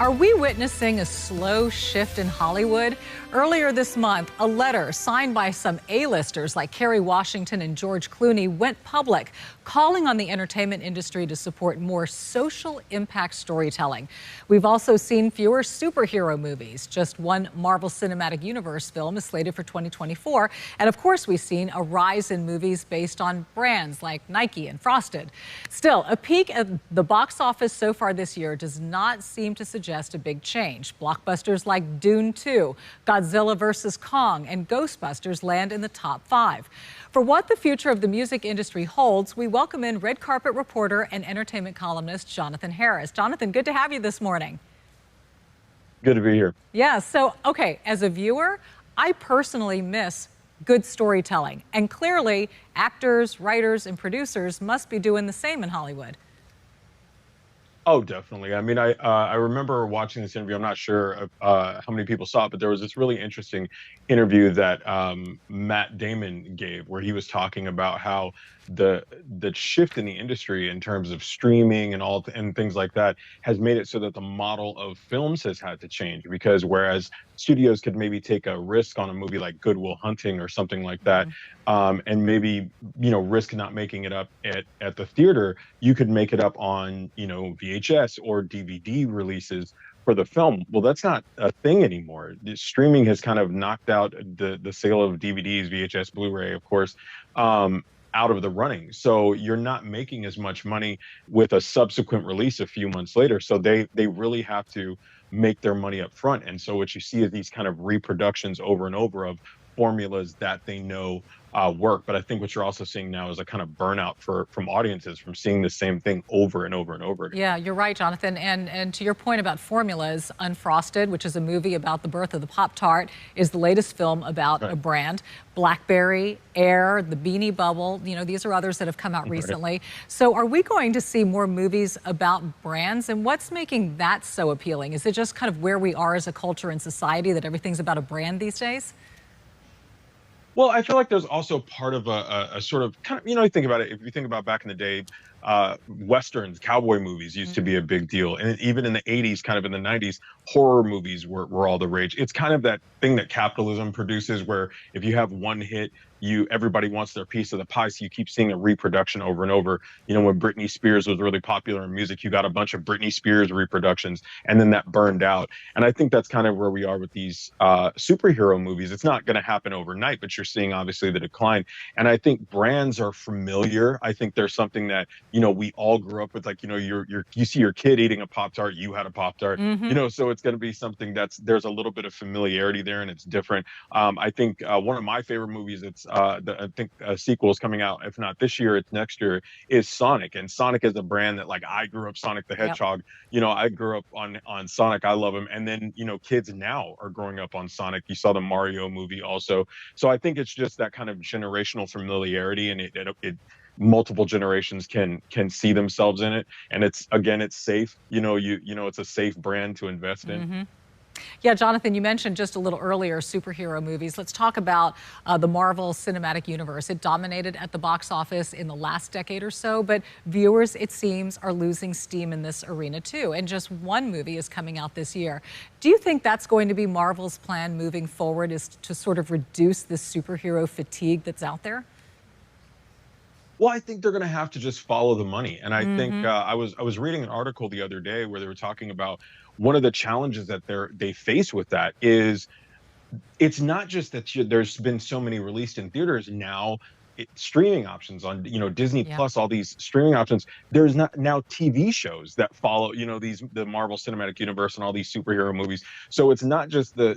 Are we witnessing a slow shift in Hollywood? Earlier this month, a letter signed by some A-listers like Kerry Washington and George Clooney went public, calling on the entertainment industry to support more social impact storytelling. We've also seen fewer superhero movies. Just one Marvel Cinematic Universe film is slated for 2024. And of course, we've seen a rise in movies based on brands like Nike and Frosted. Still, a peek at the box office so far this year does not seem to suggest a big change. Blockbusters like Dune 2, Godzilla vs. Kong, and Ghostbusters land in the top 5. For what the future of the music industry holds, we welcome in red carpet reporter and entertainment columnist Jonathan Harris. Jonathan, good to have you this morning. Good to be here. Yeah, so, okay, as a viewer, I personally miss good storytelling. And clearly, actors, writers, and producers must be doing the same in Hollywood. Oh, definitely. I mean, I remember watching this interview. I'm not sure how many people saw it, but there was this really interesting interview that Matt Damon gave, where he was talking about how the shift in the industry in terms of streaming and things like that has made it so that the model of films has had to change, because whereas studios could maybe take a risk on a movie like Good Will Hunting or something like that, and maybe risk not making it up at the theater, you could make it up on VHS or DVD releases for the film. Well, that's not a thing anymore. The streaming has kind of knocked out the sale of DVDs, VHS, Blu-ray, of course, out of the running. So you're not making as much money with a subsequent release a few months later. So they really have to make their money up front. And so what you see is these kind of reproductions over and over of formulas that they know work. But I think what you're also seeing now is a kind of burnout from audiences from seeing the same thing over and over and over again. Yeah, you're right, Jonathan. And to your point about formulas, Unfrosted, which is a movie about the birth of the Pop-Tart, is the latest film about a brand. Blackberry, Air, the Beanie Bubble, these are others that have come out recently. So are we going to see more movies about brands? And what's making that so appealing? Is it just kind of where we are as a culture and society that everything's about a brand these days? Well, I feel like there's also part of a sort of kind of, you think about it, if you think about back in the day, Westerns, cowboy movies used to be a big deal. And even in the 80s, kind of in the 90s, horror movies were all the rage. It's kind of that thing that capitalism produces, where if you have one hit, everybody wants their piece of the pie, so you keep seeing a reproduction over and over. When Britney Spears was really popular in music, you got a bunch of Britney Spears reproductions, and then that burned out. And I think that's kind of where we are with these superhero movies. It's not going to happen overnight, but you're seeing obviously the decline. And I think brands are familiar. I think there's something that we all grew up with, like you see your kid eating a Pop-Tart, you had a Pop-Tart, so it's going to be something there's a little bit of familiarity there, and it's different. I think one of my favorite movies, I think a sequel is coming out, if not this year, it's next year, is Sonic. And Sonic is a brand that, like, I grew up Sonic the Hedgehog. I grew up on Sonic. I love him. And then, kids now are growing up on Sonic. You saw the Mario movie also. So I think it's just that kind of generational familiarity, and it multiple generations can see themselves in it. And it's safe. It's a safe brand to invest in. Yeah, Jonathan, you mentioned just a little earlier superhero movies. Let's talk about the Marvel Cinematic Universe. It dominated at the box office in the last decade or so, but viewers, it seems, are losing steam in this arena too. And just one movie is coming out this year. Do you think that's going to be Marvel's plan moving forward, is to sort of reduce this superhero fatigue that's out there? Well, I think they're going to have to just follow the money. And I think I was reading an article the other day where they were talking about one of the challenges that they face with that is it's not just that there's been so many released in theaters now. Streaming options on Disney Plus, all these streaming options. There's not now TV shows that follow the Marvel Cinematic Universe and all these superhero movies. So it's not just the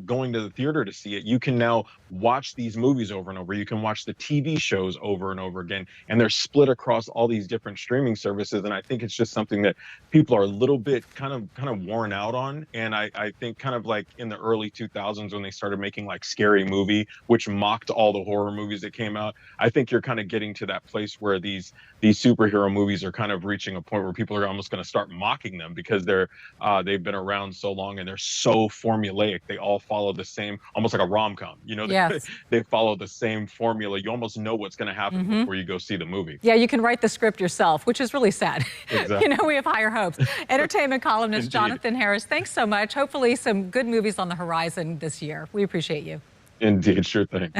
going to the theater to see it. You can now watch these movies over and over. You can watch the TV shows over and over again, and they're split across all these different streaming services. And I think it's just something that people are a little bit kind of worn out on. And I think kind of like in the early 2000s when they started making like Scary Movie, which mocked all the horror movies that came out. I think you're kind of getting to that place where these superhero movies are kind of reaching a point where people are almost going to start mocking them because they've been around so long and they're so formulaic. They all follow the same, almost like a rom-com. You know, Yes. they follow the same formula. You almost know what's going to happen before you go see the movie. Yeah, you can write the script yourself, which is really sad. Exactly. You know, we have higher hopes. Entertainment columnist Indeed. Jonathan Harris, thanks so much. Hopefully some good movies on the horizon this year. We appreciate you. Indeed, sure thing.